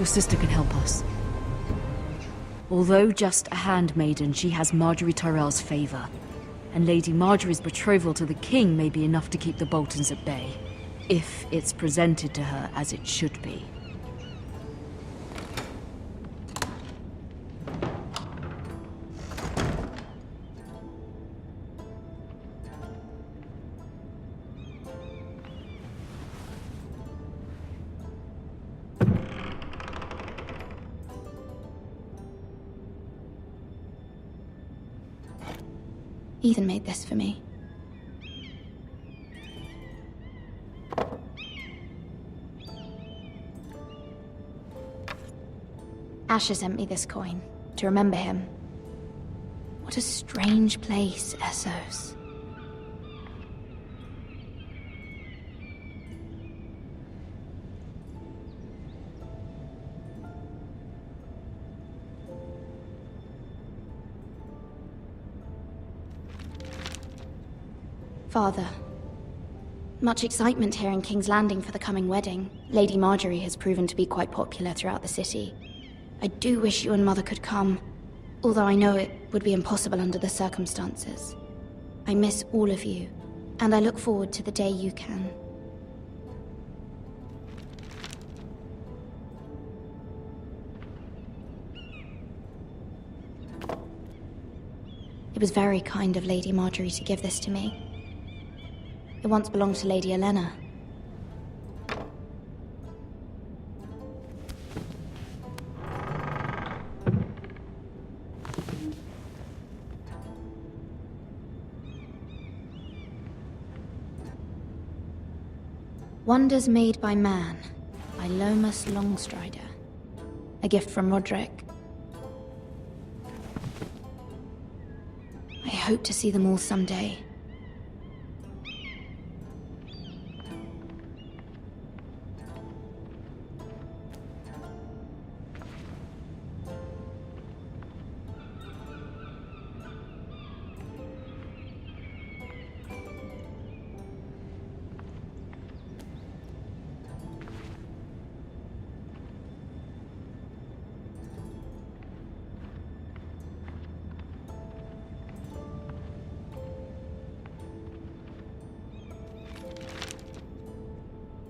Your sister can help us. Although just a handmaiden, she has Marjorie Tyrell's favor. And Lady Marjorie's betrothal to the king may be enough to keep the Boltons at bay. If it's presented to her as it should be. Ethan made this for me. Asher sent me this coin, to remember him. What a strange place, Essos. Father. Much excitement here in King's Landing for the coming wedding. Lady Marjorie has proven to be quite popular throughout the city. I do wish you and Mother could come, although I know it would be impossible under the circumstances. I miss all of you, and I look forward to the day you can. It was very kind of Lady Marjorie to give this to me. It once belonged to Lady Elena. Wonders Made by Man, by Lomas Longstrider. A gift from Roderick. I hope to see them all someday.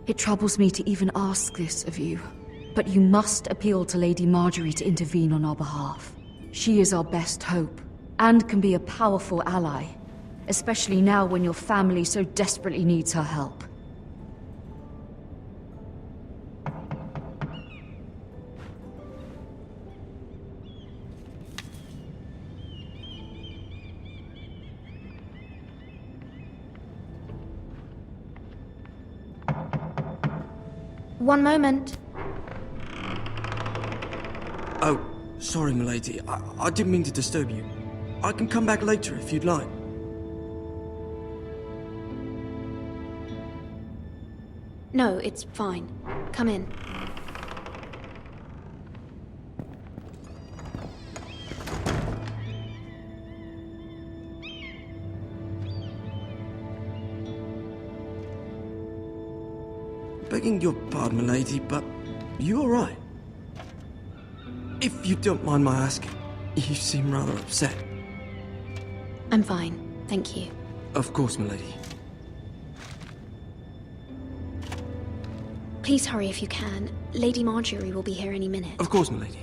It troubles me to even ask this of you, but you must appeal to Lady Marjorie to intervene on our behalf. She is our best hope, and can be a powerful ally, especially now when your family so desperately needs her help. One moment. Oh, sorry, milady. I didn't mean to disturb you. I can come back later if you'd like. No, it's fine. Come in. Begging your pardon, milady, but you alright? If you don't mind my asking, you seem rather upset. I'm fine, thank you. Of course, milady. Please hurry if you can. Lady Marjorie will be here any minute. Of course, milady.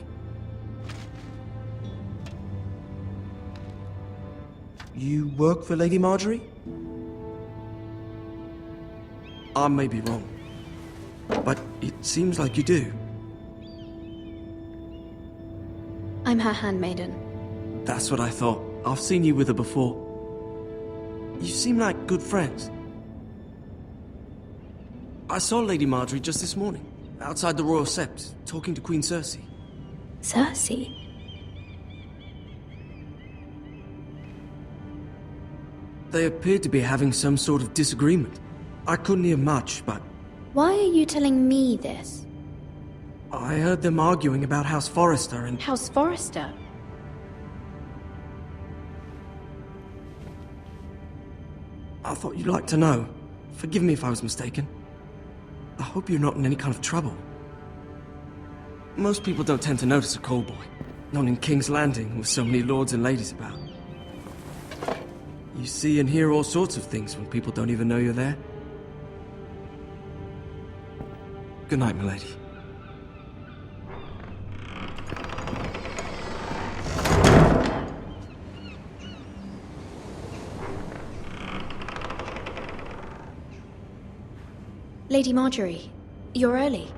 You work for Lady Marjorie? I may be wrong, but it seems like you do. I'm her handmaiden. That's what I thought. I've seen you with her before. You seem like good friends. I saw Lady Marjorie just this morning, outside the Royal Sept, talking to Queen Cersei. Cersei? They appeared to be having some sort of disagreement. I couldn't hear much, but Why are you telling me this? I heard them arguing about House Forrester and... House Forrester? I thought you'd like to know. Forgive me if I was mistaken. I hope you're not in any kind of trouble. Most people don't tend to notice a call boy. Not in King's Landing, with so many lords and ladies about. You see and hear all sorts of things when people don't even know you're there. Good night, milady. Lady Marjorie, you're early.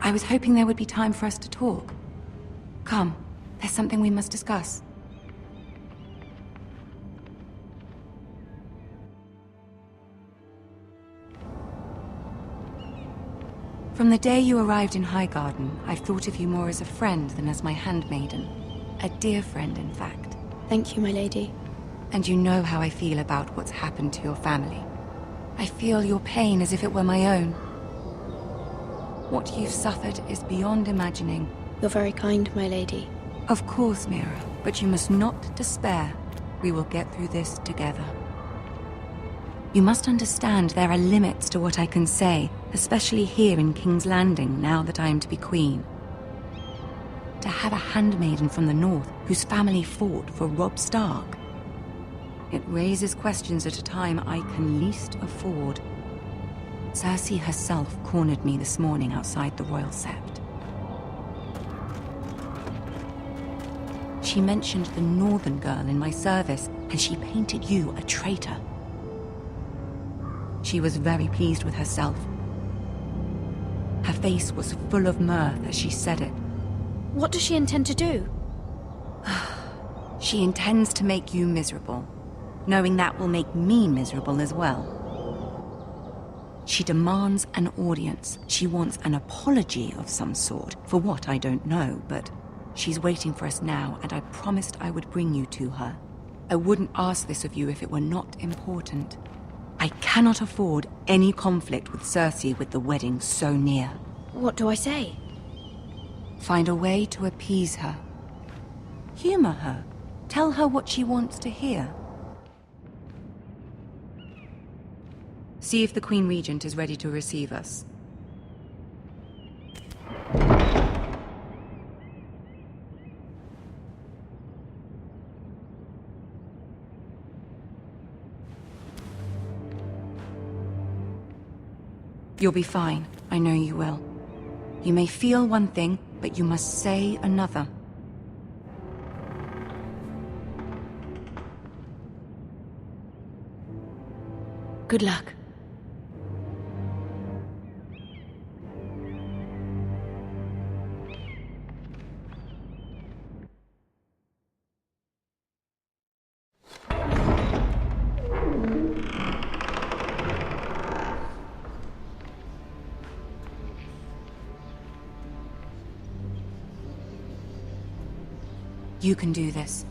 I was hoping there would be time for us to talk. Come, there's something we must discuss. From the day you arrived in Highgarden, I've thought of you more as a friend than as my handmaiden. A dear friend, in fact. Thank you, my lady. And you know how I feel about what's happened to your family. I feel your pain as if it were my own. What you've suffered is beyond imagining. You're very kind, my lady. Of course, Mira, but you must not despair. We will get through this together. You must understand there are limits to what I can say, especially here in King's Landing, now that I am to be queen. To have a handmaiden from the north whose family fought for Robb Stark. It raises questions at a time I can least afford. Cersei herself cornered me this morning outside the Royal Sept. She mentioned the northern girl in my service, and she painted you a traitor. She was very pleased with herself. Her face was full of mirth as she said it. What does she intend to do? She intends to make you miserable, knowing that will make me miserable as well. She demands an audience. She wants an apology of some sort, for what I don't know, but she's waiting for us now, and I promised I would bring you to her. I wouldn't ask this of you if it were not important. I cannot afford any conflict with Cersei with the wedding so near. What do I say? Find a way to appease her. Humor her. Tell her what she wants to hear. See if the Queen Regent is ready to receive us. You'll be fine. I know you will. You may feel one thing, but you must say another. Good luck. You can do this.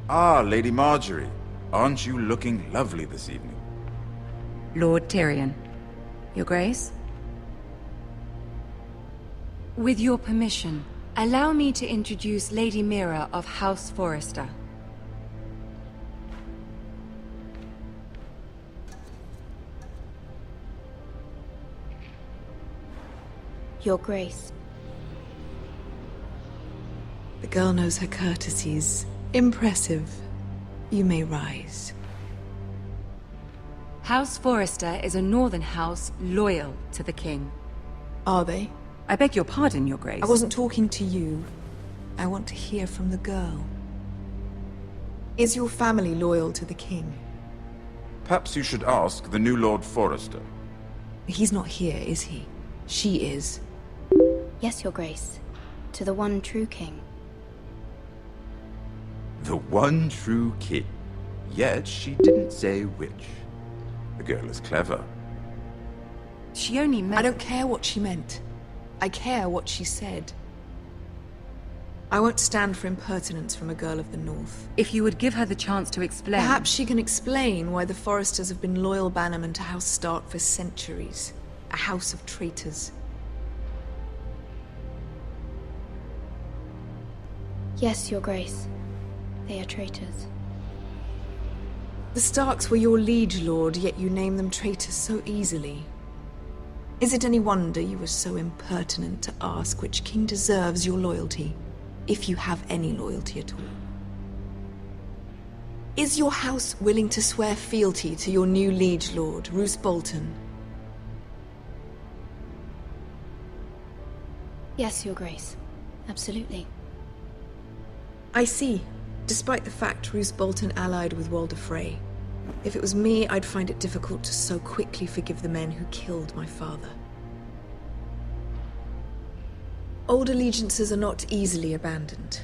Ah, Lady Marjorie. Aren't you looking lovely this evening? Lord Tyrion. Your Grace? With your permission, allow me to introduce Lady Mira of House Forrester. Your Grace. The girl knows her courtesies. Impressive. You may rise. House Forrester is a northern house loyal to the king. Are they? I beg your pardon, Your Grace. I wasn't talking to you. I want to hear from the girl. Is your family loyal to the king? Perhaps you should ask the new Lord Forrester. He's not here, is he? She is. Yes, Your Grace. To the one true king. The one true king. Yet she didn't say which. The girl is clever. She only meant... I don't care what she meant. I care what she said. I won't stand for impertinence from a girl of the North. If you would give her the chance to explain... Perhaps she can explain why the Forresters have been loyal bannermen to House Stark for centuries. A house of traitors. Yes, Your Grace. They are traitors. The Starks were your liege lord, yet you name them traitors so easily. Is it any wonder you were so impertinent to ask which king deserves your loyalty, if you have any loyalty at all? Is your house willing to swear fealty to your new liege lord, Roose Bolton? Yes, Your Grace. Absolutely. I see. Despite the fact Roose Bolton allied with Walder Frey. If it was me, I'd find it difficult to so quickly forgive the men who killed my father. Old allegiances are not easily abandoned.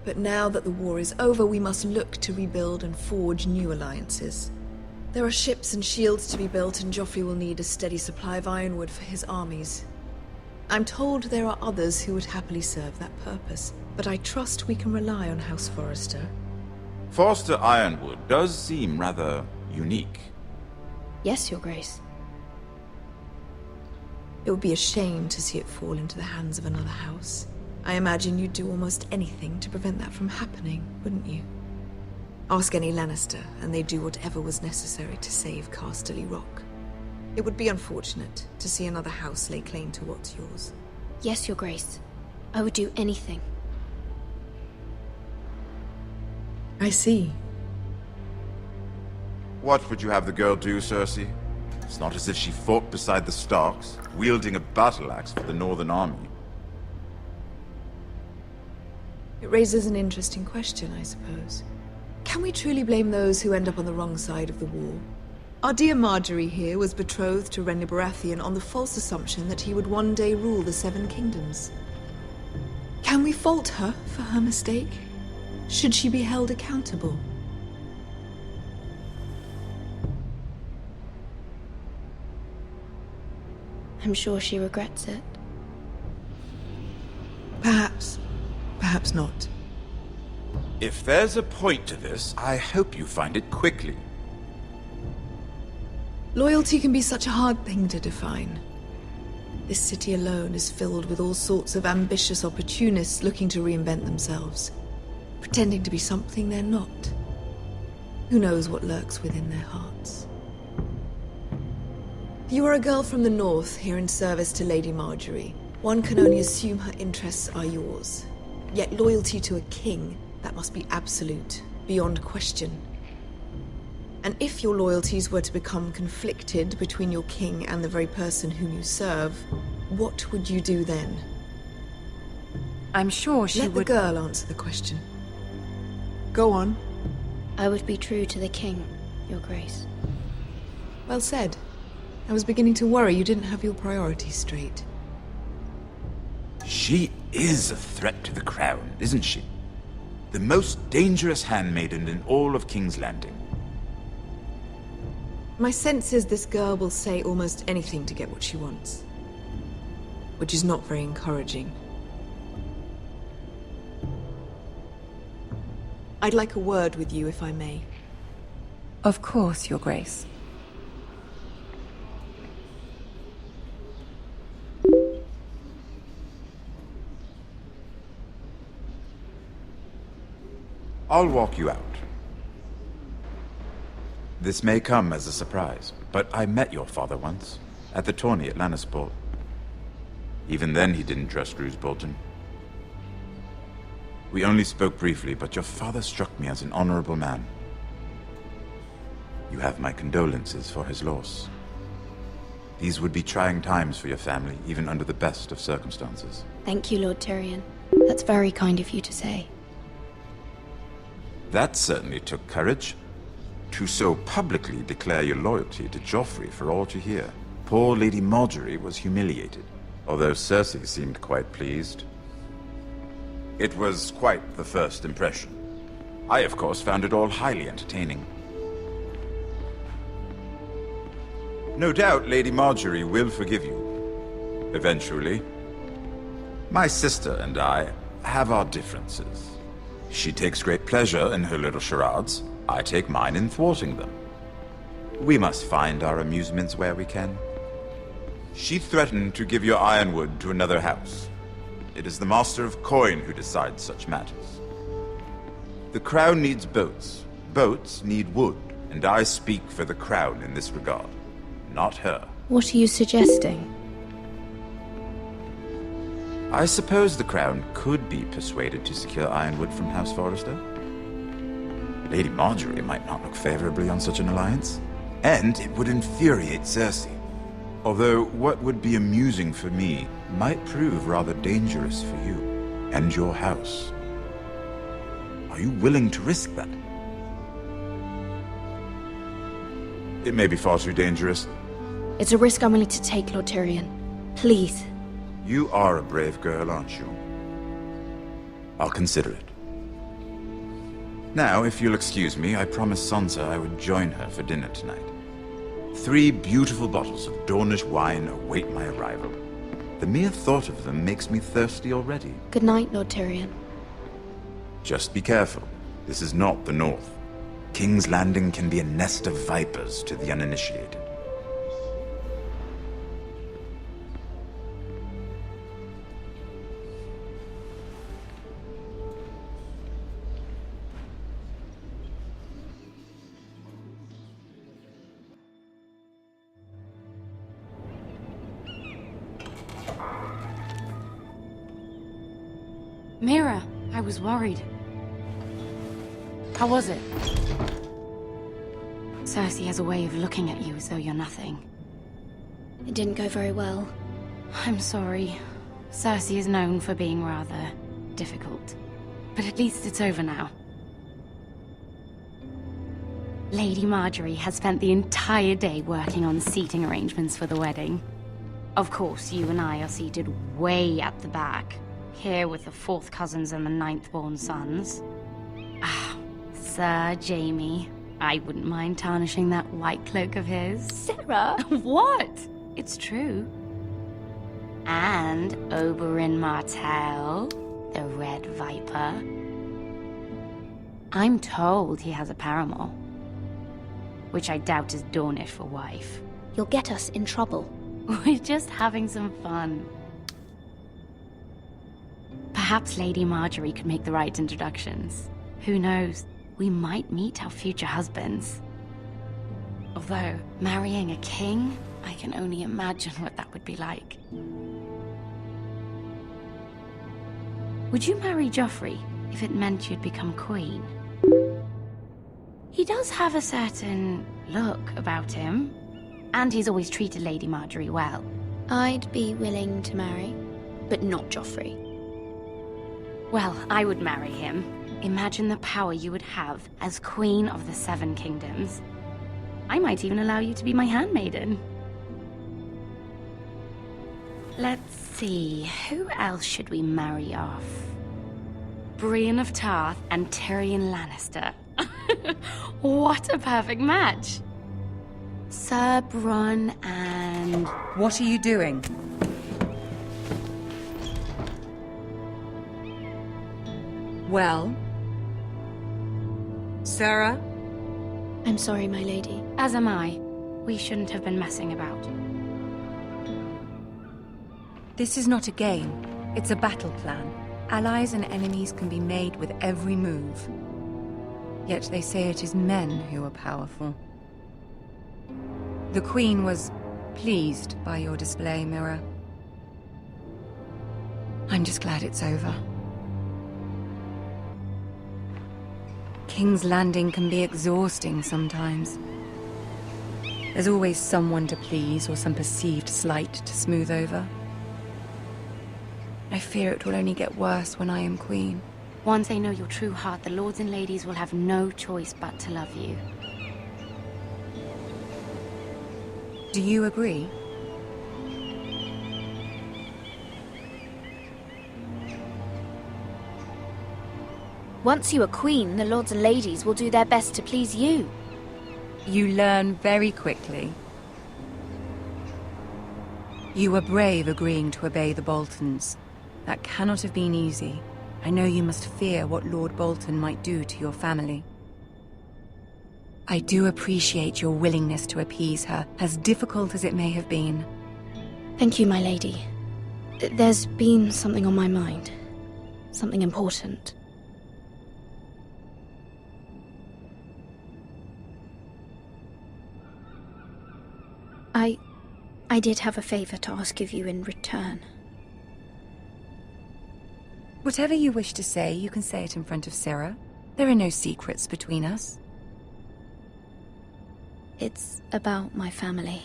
But now that the war is over, we must look to rebuild and forge new alliances. There are ships and shields to be built, and Joffrey will need a steady supply of ironwood for his armies. I'm told there are others who would happily serve that purpose, but I trust we can rely on House Forrester. Forster Ironwood does seem rather unique. Yes, Your Grace. It would be a shame to see it fall into the hands of another house. I imagine you'd do almost anything to prevent that from happening, wouldn't you? Ask any Lannister, and they'd do whatever was necessary to save Casterly Rock. It would be unfortunate to see another house lay claim to what's yours. Yes, Your Grace. I would do anything. I see. What would you have the girl do, Cersei? It's not as if she fought beside the Starks, wielding a battle axe for the Northern Army. It raises an interesting question, I suppose. Can we truly blame those who end up on the wrong side of the war? Our dear Marjorie here was betrothed to Renly Baratheon on the false assumption that he would one day rule the Seven Kingdoms. Can we fault her for her mistake? Should she be held accountable? I'm sure she regrets it. Perhaps. Perhaps not. If there's a point to this, I hope you find it quickly. Loyalty can be such a hard thing to define. This city alone is filled with all sorts of ambitious opportunists looking to reinvent themselves, pretending to be something they're not. Who knows what lurks within their hearts? You are a girl from the north, here in service to Lady Marjorie. One can only assume her interests are yours. Yet loyalty to a king, that must be absolute, beyond question. And if your loyalties were to become conflicted between your king and the very person whom you serve, what would you do then? I'm sure she would... Let the girl answer the question. Go on. I would be true to the king, Your Grace. Well said. I was beginning to worry you didn't have your priorities straight. She is a threat to the crown, isn't she? The most dangerous handmaiden in all of King's Landing. My sense is this girl will say almost anything to get what she wants. Which is not very encouraging. I'd like a word with you, if I may. Of course, Your Grace. I'll walk you out. This may come as a surprise, but I met your father once, at the tourney at Lannisport. Even then he didn't trust Roose Bolton. We only spoke briefly, but your father struck me as an honorable man. You have my condolences for his loss. These would be trying times for your family, even under the best of circumstances. Thank you, Lord Tyrion. That's very kind of you to say. That certainly took courage. To so publicly declare your loyalty to Joffrey for all to hear. Poor Lady Marjorie was humiliated, although Cersei seemed quite pleased. It was quite the first impression. I, of course, found it all highly entertaining. No doubt Lady Marjorie will forgive you. Eventually. My sister and I have our differences. She takes great pleasure in her little charades. I take mine in thwarting them. We must find our amusements where we can. She threatened to give your ironwood to another house. It is the Master of Coin who decides such matters. The crown needs boats. Boats need wood. And I speak for the crown in this regard. Not her. What are you suggesting? I suppose the crown could be persuaded to secure ironwood from House Forrester. Lady Marjorie might not look favorably on such an alliance. And it would infuriate Cersei. Although what would be amusing for me might prove rather dangerous for you and your house. Are you willing to risk that? It may be far too dangerous. It's a risk I'm willing to take, Lord Tyrion. Please. You are a brave girl, aren't you? I'll consider it. Now, if you'll excuse me, I promised Sansa I would join her for dinner tonight. 3 beautiful bottles of Dornish wine await my arrival. The mere thought of them makes me thirsty already. Good night, Lord Tyrion. Just be careful. This is not the North. King's Landing can be a nest of vipers to the uninitiated. Mira, I was worried. How was it? Cersei has a way of looking at you as though you're nothing. It didn't go very well. I'm sorry. Cersei is known for being rather difficult. But at least it's over now. Lady Marjorie has spent the entire day working on seating arrangements for the wedding. Of course, you and I are seated way at the back, here with the 4th cousins and the 9th-born sons. Ah, Sir Jaime. I wouldn't mind tarnishing that white cloak of his. Sarah! What? It's true. And Oberyn Martell, the Red Viper. I'm told he has a paramour, which I doubt is Dornish for wife. You'll get us in trouble. We're just having some fun. Perhaps Lady Marjorie could make the right introductions. Who knows? We might meet our future husbands. Although, marrying a king, I can only imagine what that would be like. Would you marry Joffrey if it meant you'd become queen? He does have a certain look about him, and he's always treated Lady Marjorie well. I'd be willing to marry, but not Joffrey. Well, I would marry him. Imagine the power you would have as Queen of the 7 Kingdoms. I might even allow you to be my handmaiden. Let's see, who else should we marry off? Brienne of Tarth and Tyrion Lannister. What a perfect match! Sir Bronn and... What are you doing? Well? Sarah? I'm sorry, my lady. As am I. We shouldn't have been messing about. This is not a game. It's a battle plan. Allies and enemies can be made with every move. Yet they say it is men who are powerful. The Queen was pleased by your display, Mira. I'm just glad it's over. King's Landing can be exhausting sometimes. There's always someone to please or some perceived slight to smooth over. I fear it will only get worse when I am queen. Once they know your true heart, the lords and ladies will have no choice but to love you. Do you agree? Once you are queen, the lords and ladies will do their best to please you. You learn very quickly. You were brave agreeing to obey the Boltons. That cannot have been easy. I know you must fear what Lord Bolton might do to your family. I do appreciate your willingness to appease her, as difficult as it may have been. Thank you, my lady. There's been something on my mind. Something important. I did have a favor to ask of you in return. Whatever you wish to say, you can say it in front of Sarah. There are no secrets between us. It's about my family.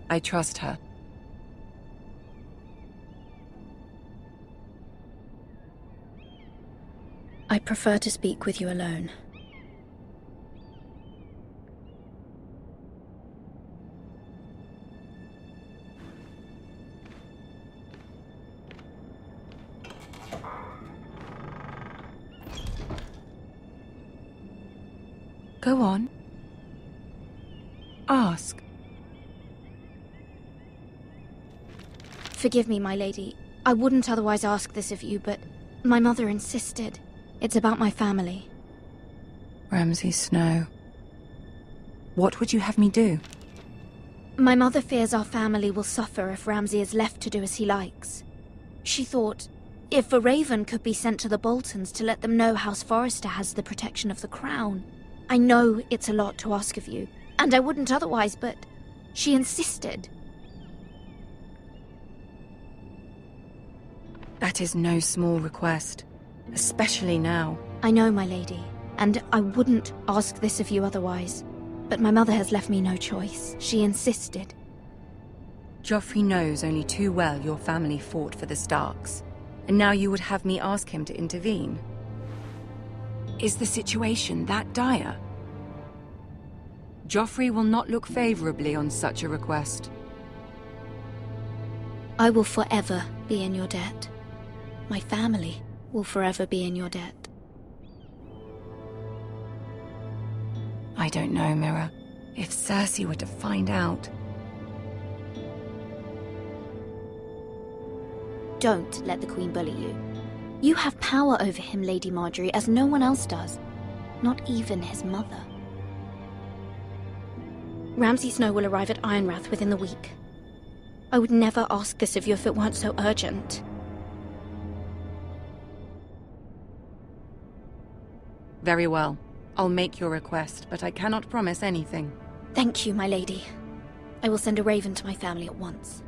I trust her. I prefer to speak with you alone. Go on. Ask. Forgive me, my lady. I wouldn't otherwise ask this of you, but my mother insisted. It's about my family. Ramsay Snow. What would you have me do? My mother fears our family will suffer if Ramsay is left to do as he likes. She thought, if a raven could be sent to the Boltons to let them know House Forrester has the protection of the crown. I know it's a lot to ask of you, and I wouldn't otherwise, but she insisted. That is no small request, especially now. I know, my lady, and I wouldn't ask this of you otherwise. But my mother has left me no choice. She insisted. Joffrey knows only too well your family fought for the Starks, and now you would have me ask him to intervene. Is the situation that dire? Joffrey will not look favorably on such a request. I will forever be in your debt. My family will forever be in your debt. I don't know, Mira. If Cersei were to find out... Don't let the Queen bully you. You have power over him, Lady Marjorie, as no one else does. Not even his mother. Ramsay Snow will arrive at Ironrath within the week. I would never ask this of you if it weren't so urgent. Very well. I'll make your request, but I cannot promise anything. Thank you, my lady. I will send a raven to my family at once.